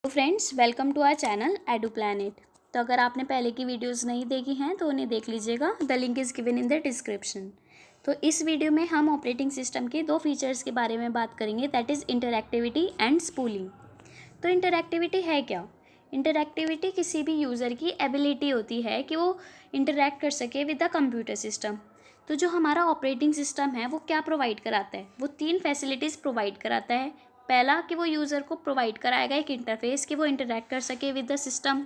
तो friends, welcome to our channel Edu Planet. तो अगर आपने पहले की वीडियोस नहीं देखी हैं तो उन्हें देख लीजिएगा। The link is given in the description. तो इस वीडियो में हम ऑपरेटिंग सिस्टम के दो फीचर्स के बारे में बात करेंगे, that is interactivity and spooling. तो इंटरएक्टिविटी है क्या? इंटरएक्टिविटी किसी भी यूज़र की एबिलिटी होती है कि वो इंटरैक्ट कर सके विद द कंप्यूटर सिस्टम। तो जो हमारा ऑपरेटिंग सिस्टम है वो क्या प्रोवाइड कराता है? वो तीन फैसिलिटीज़ प्रोवाइड कराता है। पहला कि वो यूज़र को प्रोवाइड कराएगा एक इंटरफेस कि वो इंटरैक्ट कर सके विद द सिस्टम।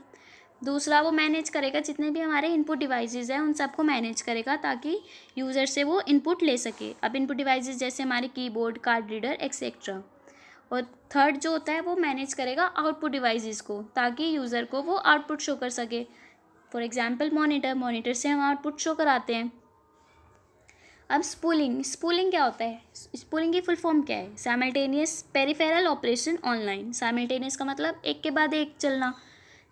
दूसरा, वो मैनेज करेगा जितने भी हमारे इनपुट डिवाइसेस हैं उन सबको मैनेज करेगा ताकि यूज़र से वो इनपुट ले सके। अब इनपुट डिवाइसेस जैसे हमारे कीबोर्ड, कार्ड रीडर एक्सेट्रा। और थर्ड जो होता है वो मैनेज करेगा आउटपुट डिवाइसेस को ताकि यूज़र को वो आउटपुट शो कर सके। फॉर एग्जांपल मॉनिटर से हम आउटपुट शो कराते हैं। अब स्पूलिंग क्या होता है? स्पूलिंग की फुल फॉर्म क्या है? Simultaneous peripheral operation online. Simultaneous का मतलब एक के बाद एक चलना।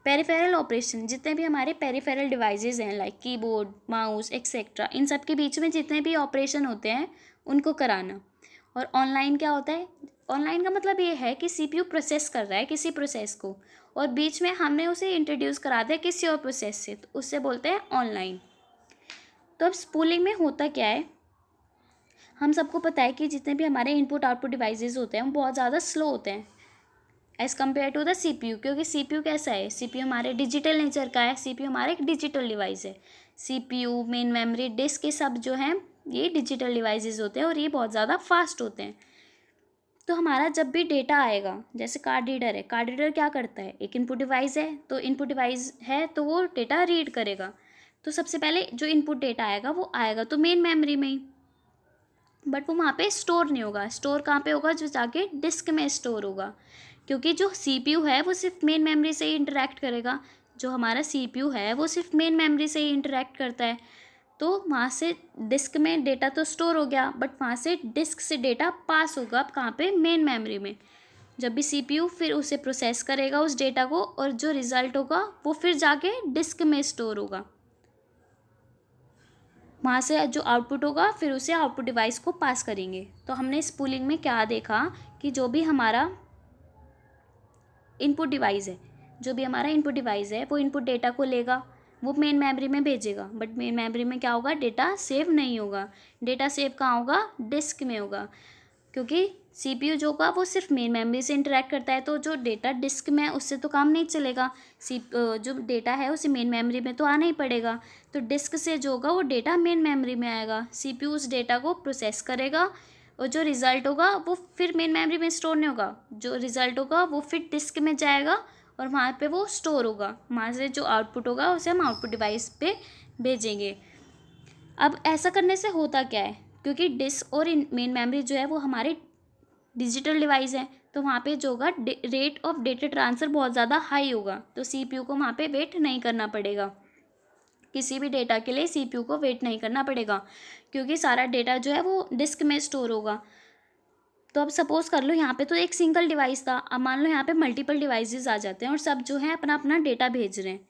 पेरिफेरल ऑपरेशन जितने भी हमारे पेरिफेरल डिवाइसेस हैं लाइक कीबोर्ड, माउस एक्सेट्रा, इन सब के बीच में जितने भी ऑपरेशन होते हैं उनको कराना। और ऑनलाइन क्या होता है? ऑनलाइन का मतलब ये है कि सीपीयू प्रोसेस कर रहा है किसी प्रोसेस को और बीच में हमने उसे इंट्रोड्यूस करा दिया किसी और प्रोसेस से, तो उससे बोलते हैं ऑनलाइन। तो अब स्पूलिंग में होता क्या है? हम सबको पता है कि जितने भी हमारे इनपुट आउटपुट डिवाइसेस होते हैं वो बहुत ज़्यादा स्लो होते हैं as compare to the CPU. क्योंकि सीपीयू कैसा है? सीपीयू हमारे डिजिटल नेचर का है। सीपीयू हमारा एक डिजिटल डिवाइस है। सीपीयू, मेन मेमोरी, डिस्क, ये सब जो हैं ये डिजिटल डिवाइसेस होते हैं और ये बहुत ज़्यादा फास्ट होते हैं। तो हमारा जब भी डेटा आएगा, जैसे कार्ड रीडर है, कार्ड रीडर क्या करता है? एक इनपुट डिवाइस है, तो इनपुट डिवाइस है तो वो डेटा रीड करेगा। तो सबसे पहले जो इनपुट डेटा आएगा वो आएगा तो मेन मेमोरी में ही, बट वो वहाँ पे स्टोर नहीं होगा। स्टोर कहाँ पे होगा? जो जाके डिस्क में स्टोर होगा। क्योंकि जो सीपीयू है वो सिर्फ मेन मेमोरी से ही इंटरेक्ट करेगा। जो हमारा सीपीयू है वो सिर्फ मेन मेमोरी से ही इंटरेक्ट करता है। तो वहाँ से डिस्क में डेटा तो स्टोर हो गया, बट वहाँ से डिस्क से डेटा पास होगा अब कहाँ पे? मेन मेमोरी में। जब भी सीपीयू फिर उसे प्रोसेस करेगा उस डेटा को और जो रिज़ल्ट होगा वो फिर जाके डिस्क में स्टोर होगा। वहाँ से जो आउटपुट होगा फिर उसे आउटपुट डिवाइस को पास करेंगे। तो हमने स्पूलिंग में क्या देखा कि जो भी हमारा इनपुट डिवाइस है वो इनपुट डेटा को लेगा, वो मेन मेमोरी में भेजेगा, बट मेन मेमोरी में क्या होगा? डेटा सेव नहीं होगा। डेटा सेव कहाँ होगा? डिस्क में होगा। क्योंकि सीपीयू जो होगा वो सिर्फ मेन मेमोरी से इंटरेक्ट करता है, तो जो डेटा डिस्क में है उससे तो काम नहीं चलेगा। जो डेटा है उसे मेन मेमोरी में तो आना ही पड़ेगा। तो डिस्क से जो होगा वो डेटा मेन मेमोरी में आएगा। सीपीयू उस डेटा को प्रोसेस करेगा और जो रिज़ल्ट होगा वो फिर मेन मेमोरी में स्टोर नहीं होगा। जो रिज़ल्ट होगा वो फिर डिस्क में जाएगा और वहाँ पे वो स्टोर होगा। वहाँ से जो आउटपुट होगा उसे हम आउटपुट डिवाइस पे भेजेंगे। अब ऐसा करने से होता क्या है? क्योंकि डिस्क और मेन मेमोरी जो है वो हमारे डिजिटल डिवाइस है, तो वहाँ पे जो होगा रेट ऑफ डेटा ट्रांसफ़र बहुत ज़्यादा हाई होगा। तो सीपीयू को वहाँ पे वेट नहीं करना पड़ेगा। किसी भी डेटा के लिए सीपीयू को वेट नहीं करना पड़ेगा क्योंकि सारा डेटा जो है वो डिस्क में स्टोर होगा। तो अब सपोज़ कर लो यहाँ पे तो एक सिंगल डिवाइस था, अब मान लो यहाँ पे मल्टीपल डिवाइसेस आ जाते हैं और सब जो है अपना अपना डेटा भेज रहे हैं।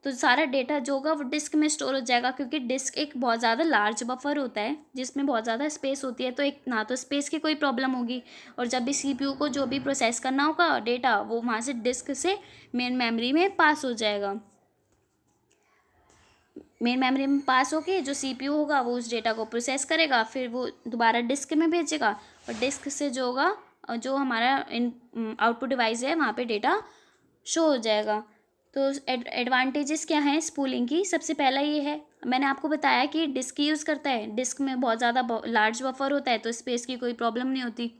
तो सारा डेटा जो होगा वो डिस्क में स्टोर हो जाएगा क्योंकि डिस्क एक बहुत ज़्यादा लार्ज बफर होता है जिसमें बहुत ज़्यादा स्पेस होती है। तो एक ना तो स्पेस की कोई प्रॉब्लम होगी और जब भी सीपीयू को जो भी प्रोसेस करना होगा डेटा वो वहाँ से डिस्क से मेन मेमोरी में पास हो जाएगा। मेन मेमोरी में पास होके जो सीपीयू होगा वो उस डेटा को प्रोसेस करेगा, फिर वो दोबारा डिस्क में भेजेगा और डिस्क से जो होगा जो हमारा आउटपुट डिवाइस है वहाँ पे डेटा शो हो जाएगा। तो एडवांटेजेस क्या हैं स्पूलिंग की? सबसे पहला ये है, मैंने आपको बताया कि डिस्क यूज़ करता है। डिस्क में बहुत ज़्यादा लार्ज बफर होता है तो स्पेस की कोई प्रॉब्लम नहीं होती।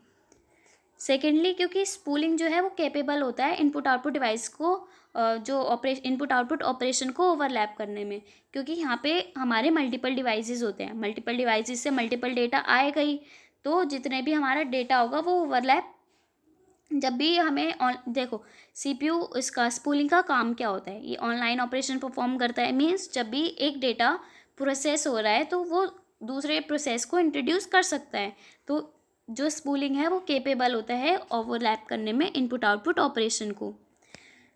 सेकेंडली, क्योंकि स्पूलिंग जो है वो कैपेबल होता है इनपुट आउटपुट डिवाइस को जो इनपुट आउटपुट ऑपरेशन को ओवरलैप करने में। क्योंकि यहाँ पे हमारे मल्टीपल डिवाइसेस होते हैं, मल्टीपल डिवाइसेस से मल्टीपल डेटा आएगा ही, तो जितने भी हमारा डेटा होगा वो ओवरलैप जब भी हमें देखो सीपीयू इसका स्पूलिंग का काम क्या होता है? ये ऑनलाइन ऑपरेशन परफॉर्म करता है। मीन्स जब भी एक डेटा प्रोसेस हो रहा है तो वो दूसरे प्रोसेस को इंट्रोड्यूस कर सकता है। तो जो स्पूलिंग है वो केपेबल होता है ओवरलैप करने में इनपुट आउटपुट ऑपरेशन को।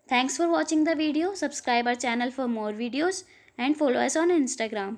Thanks for watching the video. Subscribe our channel for more videos and follow us on Instagram.